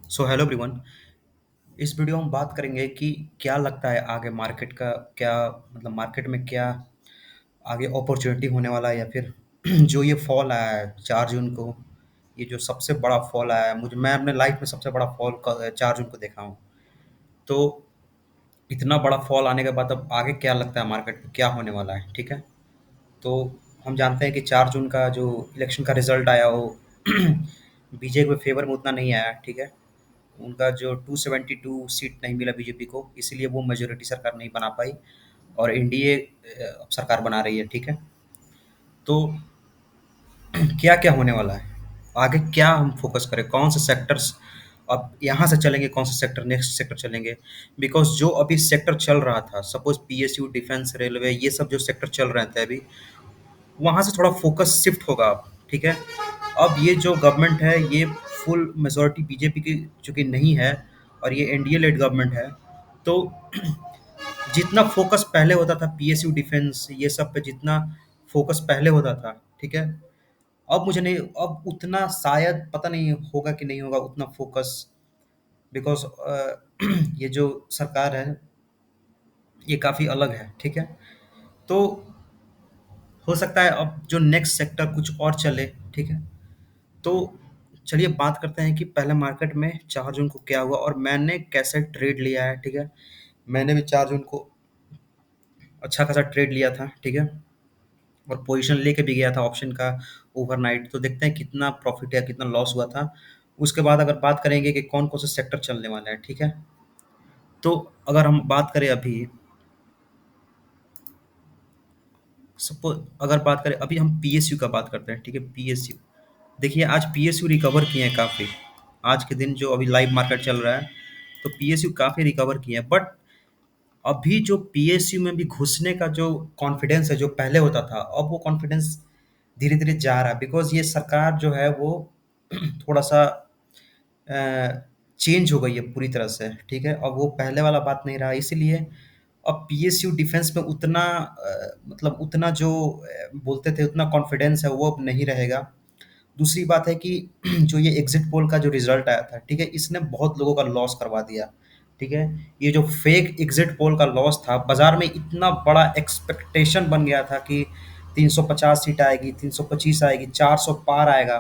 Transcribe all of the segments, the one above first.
So hello everyone. इस video में हम बात करेंगे कि क्या लगता है आगे मार्केट का क्या मतलब मार्केट में क्या आगे अपॉर्चुनिटी होने वाला है या फिर जो ये फॉल आया है 4 जून को। ये जो सबसे बड़ा फॉल आया है मुझे मैं अपने लाइफ में सबसे बड़ा फॉल 4 जून को देखा हूँ। तो इतना बड़ा फॉल आने के बाद अब आगे क्या लगता है मार्केट में क्या होने वाला है, ठीक है। तो हम जानते हैं कि 4 जून का जो इलेक्शन का रिजल्ट आया वो बीजेपी के फेवर में उतना नहीं आया, ठीक है। उनका जो 272 सीट नहीं मिला बीजेपी को, इसीलिए वो मेजोरिटी सरकार नहीं बना पाई और एनडीए अब सरकार बना रही है, ठीक है। तो क्या क्या होने वाला है आगे, क्या हम फोकस करें, कौन से सेक्टर्स अब यहाँ से चलेंगे, कौन से सेक्टर नेक्स्ट सेक्टर चलेंगे। बिकॉज जो अभी सेक्टर चल रहा था, सपोज पीएसयू, डिफेंस, रेलवे, ये सब जो सेक्टर चल रहे थे अभी, वहाँ से थोड़ा फोकस शिफ्ट होगा अब, ठीक है। अब ये जो गवर्नमेंट है ये फुल मेजोरिटी बीजेपी की चूंकि नहीं है और ये एनडीए लेड गवर्नमेंट है, तो जितना फोकस पहले होता था पीएसयू, डिफेंस, ये सब पे जितना फोकस पहले होता था, ठीक है, अब मुझे नहीं, अब उतना शायद पता नहीं होगा कि नहीं होगा उतना फोकस। बिकॉज ये जो सरकार है ये काफ़ी अलग है, ठीक है। तो हो सकता है अब जो नेक्स्ट सेक्टर कुछ और चले, ठीक है। तो चलिए बात करते हैं कि पहले मार्केट में 4 जून को क्या हुआ और मैंने कैसे ट्रेड लिया है, ठीक है। मैंने भी 4 जून को अच्छा खासा ट्रेड लिया था, ठीक है। और पोजीशन लेके भी गया था ऑप्शन का ओवरनाइट। तो देखते हैं कितना प्रॉफिट या कितना लॉस हुआ था। उसके बाद अगर बात करेंगे कि कौन कौन से सेक्टर चलने वाले हैं, ठीक है। तो अगर हम बात करें अभी, सपोज अगर बात करें अभी हम पीएसयू का बात करते हैं, ठीक है। पीएसयू देखिए आज पीएसयू रिकवर किए हैं काफ़ी। आज के दिन जो अभी लाइव मार्केट चल रहा है तो पीएसयू काफ़ी रिकवर किए हैं। बट अभी जो पीएसयू में भी घुसने का जो कॉन्फिडेंस है जो पहले होता था, अब वो कॉन्फिडेंस धीरे धीरे जा रहा है। बिकॉज ये सरकार जो है वो थोड़ा सा चेंज हो गई है पूरी तरह से, ठीक है। अब वो पहले वाला बात नहीं रहा, इसीलिए अब पीएसयू डिफेंस में उतना मतलब उतना जो बोलते थे उतना कॉन्फिडेंस है वो अब नहीं रहेगा। दूसरी बात है कि जो ये एग्जिट पोल का जो रिजल्ट आया था, ठीक है, इसने बहुत लोगों का लॉस करवा दिया, ठीक है। ये जो फेक एग्जिट पोल का लॉस था, बाजार में इतना बड़ा एक्सपेक्टेशन बन गया था कि 350 सीट आएगी, 325 आएगी, 400 पार आएगा।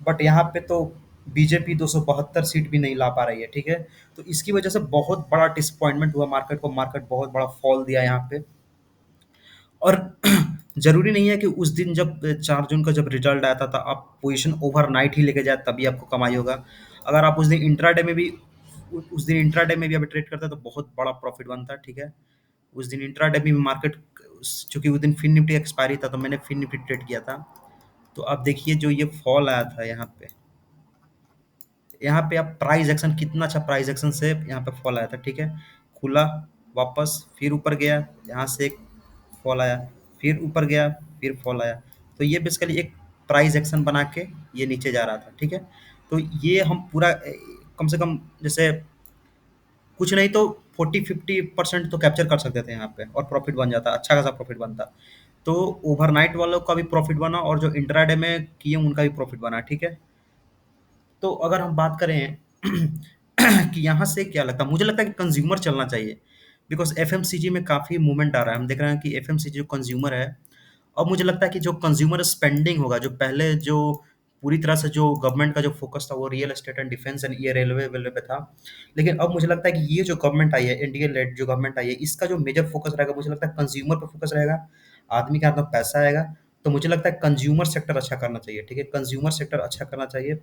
बट यहाँ पे तो बीजेपी 272 सीट भी नहीं ला पा रही है, ठीक है। तो इसकी वजह से बहुत बड़ा डिसअपॉइंटमेंट हुआ मार्केट को, मार्केट बहुत बड़ा फॉल दिया यहाँ पे। और ज़रूरी नहीं है कि उस दिन जब 4 जून का जब रिजल्ट आया था तो आप पोज़ीशन ओवरनाइट ही लेके जाए तभी आपको कमाई होगा। अगर आप उस दिन इंट्राडे में भी अभी ट्रेड करते हैं तो बहुत बड़ा प्रॉफ़िट बनता है, ठीक है। उस दिन इंट्राडे में भी मार्केट, चूँकि उस दिन फिन निफ्टी एक्सपायरी था तो मैंने फिन निफ्टी ट्रेड किया था। तो आप देखिए जो ये फॉल आया था यहाँ पे आप प्राइस एक्शन, कितना अच्छा प्राइस एक्शन से यहाँ पे फॉल आया था, ठीक है। खुला, वापस फिर ऊपर गया, यहाँ से एक फॉल आया, फिर ऊपर गया, फिर फॉल आया। तो ये बेसिकली एक प्राइस एक्शन बना के ये नीचे जा रहा था, ठीक है। तो ये हम पूरा कम से कम जैसे कुछ नहीं तो 40-50% तो कैप्चर कर सकते थे यहाँ पे और प्रॉफिट बन जाता, अच्छा खासा प्रॉफिट बनता। तो ओवरनाइट वालों का भी प्रॉफिट बना और जो इंट्राडे में किए उनका भी प्रॉफिट बना, ठीक है। तो अगर हम बात करें कि यहाँ से क्या लगता है, मुझे लगता है कि कंज्यूमर चलना चाहिए। बिकॉज एफएमसीजी में काफ़ी मूवमेंट आ रहा है, हम देख रहे हैं कि एफएमसीजी जो कंज्यूमर है, अब मुझे लगता है कि जो कंज्यूमर स्पेंडिंग होगा, जो पहले जो पूरी तरह से जो गवर्नमेंट का जो फोकस था वो real estate and defence and ये रेलवे वेलवे पे था। लेकिन अब मुझे लगता है कि ये जो गवर्नमेंट आई है, इंडिया लेड जो गवर्नमेंट आई है, इसका जो मेजर फोकस रहेगा मुझे लगता है कंज्यूमर पे फोकस रहेगा। आदमी के हाथ में पैसा आएगा, तो मुझे लगता है कंज्यूमर सेक्टर अच्छा करना चाहिए, ठीक है। कंज्यूमर सेक्टर अच्छा करना चाहिए।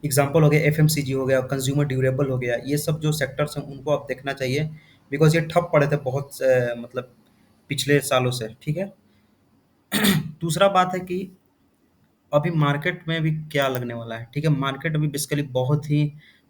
एग्जाम्पल हो गया एफएमसीजी हो गया, कंज्यूमर ड्यूरेबल हो गया, ये सब जो सेक्टर्स हैं उनको अब देखना चाहिए। बिकॉज ये ठप पड़े थे बहुत मतलब पिछले सालों से, ठीक है। दूसरा बात है कि अभी मार्केट में भी क्या लगने वाला है, ठीक है। मार्केट अभी बेसिकली बहुत ही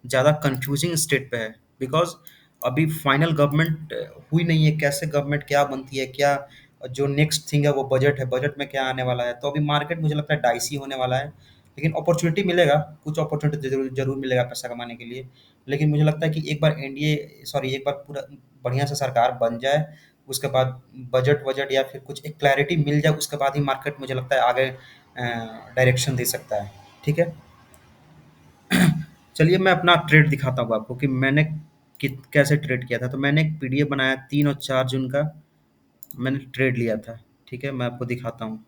ज़्यादा कंफ्यूजिंग स्टेट पे है। बिकॉज अभी फाइनल गवर्नमेंट हुई नहीं है, कैसे गवर्नमेंट क्या बनती है, क्या जो नेक्स्ट थिंग है वो बजट है, बजट में क्या आने वाला है। तो अभी मार्केट मुझे लगता है डाइसी होने वाला है। लेकिन अपॉर्चुनिटी मिलेगा, कुछ अपॉर्चुनिटी जरूर जरूर मिलेगा पैसा कमाने के लिए। लेकिन मुझे लगता है कि एक बार एनडीए सॉरी एक बार पूरा बढ़िया से सरकार बन जाए, उसके बाद बजट वजट या फिर कुछ एक क्लैरिटी मिल जाए, उसके बाद ही मार्केट मुझे लगता है आगे डायरेक्शन दे सकता है, ठीक है। चलिए मैं अपना ट्रेड दिखाता हूँ आपको कि मैंने कैसे ट्रेड किया था। तो मैंने एक पीडीएफ बनाया 3 और 4 जून का, मैंने ट्रेड लिया था। ठीक है, मैं आपको दिखाता हूँ।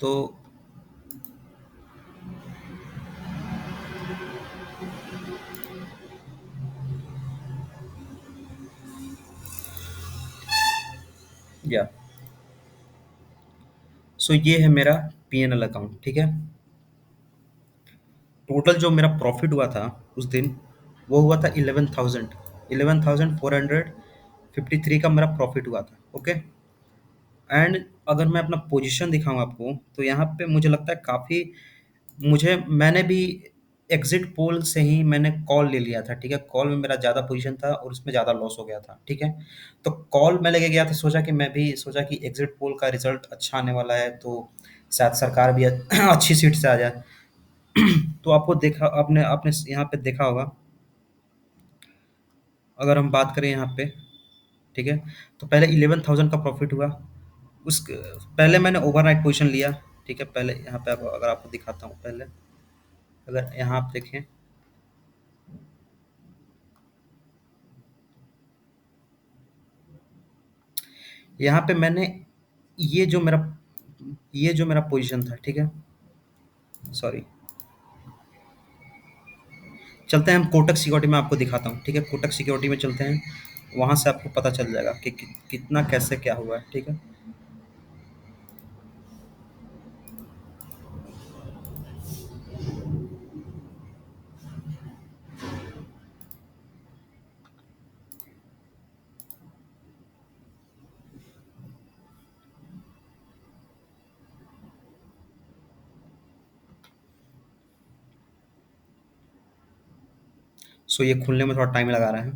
तो या सो ये है मेरा पीएनएल अकाउंट। ठीक है, टोटल जो मेरा प्रॉफिट हुआ था उस दिन, वो हुआ था 11,453 का मेरा प्रॉफिट हुआ था। ओके, एंड अगर मैं अपना पोजीशन दिखाऊं आपको, तो यहाँ पे मुझे लगता है काफ़ी, मुझे मैंने भी एग्जिट पोल से ही मैंने कॉल ले लिया था। ठीक है, कॉल में मेरा ज़्यादा पोजीशन था और उसमें ज़्यादा लॉस हो गया था। ठीक है, तो कॉल मैं लेके गया था, सोचा कि मैं भी सोचा कि एग्जिट पोल का रिजल्ट अच्छा आने वाला है, तो शायद सरकार भी अच्छी सीट से आ जाए। तो आपको देखा, आपने आपने यहाँ पे देखा होगा, अगर हम बात करें यहाँ पे, ठीक है, तो पहले 11,000 का प्रॉफिट हुआ। उस पहले मैंने ओवरनाइट पोजीशन लिया। ठीक है, पहले यहाँ पे अगर आपको दिखाता हूँ, पहले अगर यहाँ आप देखें, यहाँ पे मैंने ये जो मेरा ये जो मेरा पोजीशन था, ठीक है, सॉरी, चलते हैं हम कोटक सिक्योरिटी में, आपको दिखाता हूँ। ठीक है, कोटक सिक्योरिटी में चलते हैं, वहाँ से आपको पता चल जाएगा कि कितना कैसे क्या हुआ है। ठीक है, सो ये खुलने में थोड़ा टाइम लगा रहा है।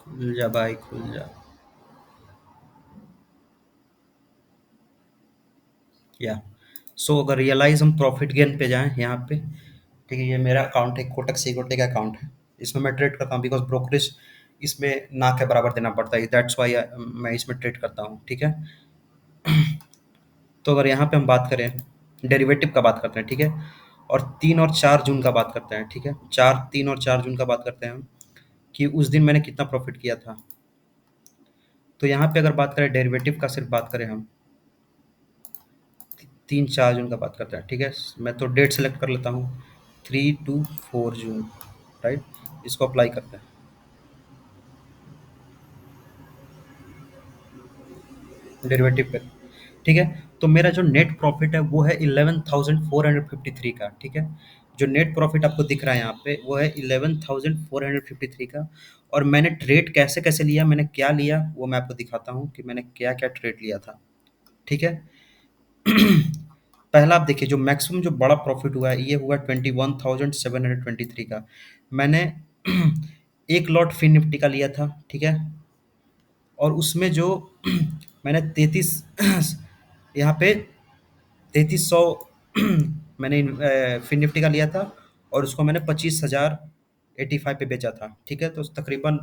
खुल जा भाई, खुल जा। या सो अगर रियलाइज हम प्रॉफिट गेन पे जाएं यहाँ पे, ठीक है, ये मेरा अकाउंट है, कोटक सिक्योरिटी का अकाउंट है। इसमें मैं ट्रेड करता हूँ बिकॉज ब्रोकरेज इसमें ना के बराबर देना पड़ता है, दैट्स वाई मैं इसमें ट्रेड करता हूँ। ठीक है, तो अगर यहाँ पे हम बात करें, डेरिवेटिव का बात करते हैं। ठीक है, और 3 और 4 जून का बात करते हैं। ठीक है, 3 और 4 जून का बात करते हैं हम, कि उस दिन मैंने कितना प्रॉफिट किया था। तो यहाँ पे अगर बात करें डेरिवेटिव का, सिर्फ बात करें हम, 3 4 जून का बात करते हैं। ठीक है, मैं तो डेट सेलेक्ट कर लेता हूँ, 3 to 4 जून, राइट, इसको अप्लाई करते हैं डेरिवेटिव पे। ठीक है, तो मेरा जो नेट प्रॉफिट है वो है 11,453 का। ठीक है, जो नेट प्रॉफिट आपको दिख रहा है यहाँ पे वो है 11,453 का। और मैंने ट्रेड कैसे कैसे लिया, मैंने क्या लिया, वो मैं आपको दिखाता हूँ कि मैंने क्या क्या ट्रेड लिया था। ठीक है, पहला आप देखिए, जो मैक्सिमम जो बड़ा प्रॉफिट हुआ है ये हुआ 21,723 का। मैंने एक लॉट फिन निफ्टी का लिया था। ठीक है, और उसमें जो मैंने 33 यहाँ पे 3300 मैंने फिन निफ्टी का लिया था, और उसको मैंने 25,085 पे बेचा था। ठीक है, तो तकरीबन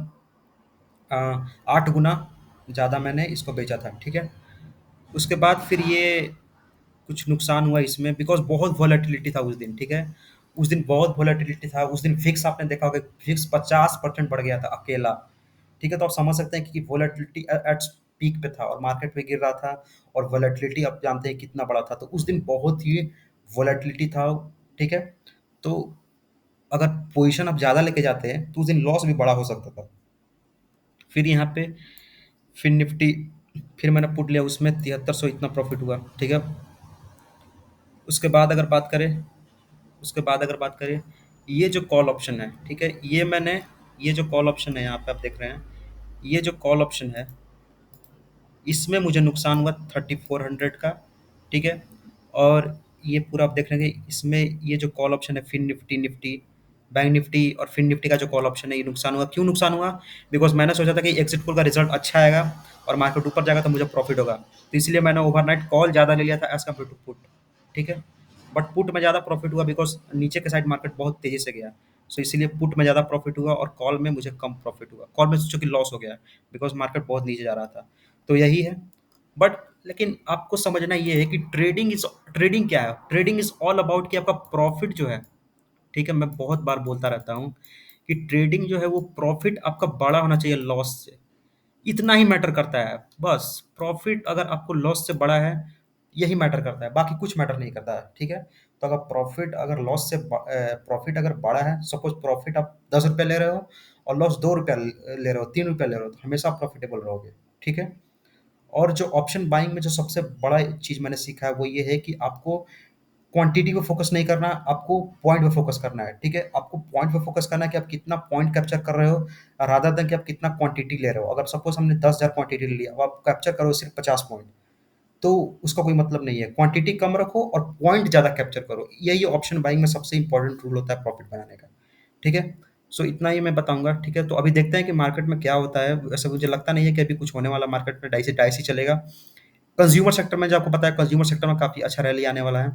8 गुना ज़्यादा मैंने इसको बेचा था। ठीक है, उसके बाद फिर ये कुछ नुकसान हुआ इसमें बिकॉज़ बहुत वोलेटिलिटी था उस दिन। ठीक है, उस दिन बहुत वोलेटिलिटी था। उस दिन फिक्स आपने देखा होगा, फिक्स 50% बढ़ गया था अकेला। ठीक है, तो आप समझ सकते हैं कि वोलेटिलिटी एट पीक पे था और मार्केट में गिर रहा था, और वोलेटिलिटी आप जानते हैं कितना बड़ा था। तो उस दिन बहुत ही वोलेटिलिटी था। ठीक है, तो अगर पोजीशन आप ज़्यादा लेके जाते हैं तो उस दिन लॉस भी बड़ा हो सकता था। फिर यहाँ पे फिर निफ्टी, फिर मैंने पुट लिया, उसमें 7300 इतना प्रॉफिट हुआ। ठीक है, उसके बाद अगर बात करें, ये जो कॉल ऑप्शन है, ठीक है, ये जो कॉल ऑप्शन है यहाँ पे आप देख रहे हैं, ये जो कॉल ऑप्शन है, इसमें मुझे नुकसान हुआ 3400 का। ठीक है, और ये पूरा आप देख रहे हैं, इसमें ये जो कॉल ऑप्शन है Fin Nifty Nifty Bank Nifty और फिन निफ्टी का जो कॉल ऑप्शन है ये नुकसान हुआ। क्यों नुकसान हुआ? बिकॉज़ मैंने सोचा था कि एग्ज़िट पोल का रिज़ल्ट अच्छा आएगा और मार्केट ऊपर जाएगा तो मुझे प्रॉफ़िट होगा। तो इसलिए मैंने ओवरनाइट कॉल ज़्यादा ले लिया था एज़ कम्पेयर टू पुट, ठीक है? बट पुट में ज़्यादा प्रॉफ़िट हुआ बिकॉज़ नीचे के साइड मार्केट बहुत तेज़ी से गया। सो इसीलिए पुट में ज़्यादा प्रॉफ़िट हुआ और कॉल में मुझे कम प्रॉफ़िट हुआ। कॉल में चूँकि लॉस हो गया बिकॉज़ मार्केट बहुत नीचे जा रहा था। तो यही है। बट लेकिन आपको समझना ये है कि ट्रेडिंग क्या है? ट्रेडिंग इज़ ऑल अबाउट कि आपका प्रॉफ़िट जो है, ठीक है? मैं बहुत बार बोलता रहता हूँ कि ट्रेडिंग जो है वो प्रॉफ़िट आपका बड़ा होना चाहिए लॉस से। इतना ही मैटर करता है। बस प्रॉफ़िट अगर आपको लॉस से बड़ा है, यही मैटर करता है, बाकी कुछ मैटर नहीं करता है, ठीक है? तो अगर प्रॉफ़िट अगर लॉस से प्रॉफ़िट अगर बड़ा है, सपोज़ प्रॉफ़िट आप ₹10 ले रहे हो और लॉस ₹2 ले रहे हो, ₹3 ले रहे हो, तो हमेशा आप प्रॉफ़िटेबल रहोगे, ठीक है? और जो ऑप्शन बाइंग में जो सबसे बड़ा चीज़ मैंने सीखा है वो ये है कि आपको क्वांटिटी पे फोकस नहीं करना, आपको पॉइंट पे फोकस करना है, ठीक है? आपको पॉइंट पे फोकस करना है कि आप कितना पॉइंट कैप्चर कर रहे हो रादर देन कि आप कितना क्वांटिटी ले रहे हो। अगर सपोज़ हमने 10,000 क्वांटिटी ले लिया, अब आप कैप्चर करो सिर्फ 50 पॉइंट, तो उसका कोई मतलब नहीं है। क्वांटिटी कम रखो और पॉइंट ज़्यादा कैप्चर करो। यही ऑप्शन बाइंग में सबसे इम्पोर्टेंट रूल होता है प्रॉफिट बनाने का, ठीक है? सो इतना ही मैं बताऊँगा, ठीक है? तो अभी देखते हैं कि मार्केट में क्या होता है। वैसे मुझे लगता नहीं है कि अभी कुछ होने वाला मार्केट में डाइसी डाइसी चलेगा। कंज्यूमर सेक्टर में जो आपको पता है कंज्यूमर सेक्टर में काफ़ी अच्छा रैली आने वाला है।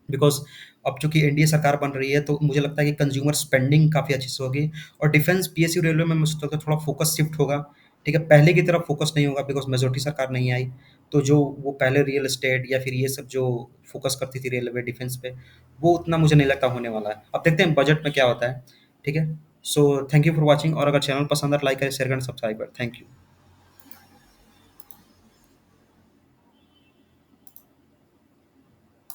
बिकॉज़ अब चूँकि एनडीए सरकार बन रही है, तो मुझे लगता है कि कंज़्यूमर स्पेंडिंग काफ़ी अच्छे से होगी और डिफेंस, पीएसयू, रेलवे में मुझे लगता है थोड़ा फ़ोकस शिफ्ट होगा, ठीक है? पहले की तरह फ़ोकस नहीं होगा बिकॉज़ मेजॉरिटी सरकार नहीं आई, तो जो वो पहले रियल एस्टेट या फिर ये सब जो फ़ोकस करती थी रेलवे, डिफेंस पे, वो उतना मुझे नहीं लगता होने वाला है। अब देखते हैं बजट में क्या होता है, ठीक है? So thank you for watching और अगर चैनल पसंद आए, लाइक करें, शेयर करें, सब्सक्राइब करें। Thank you.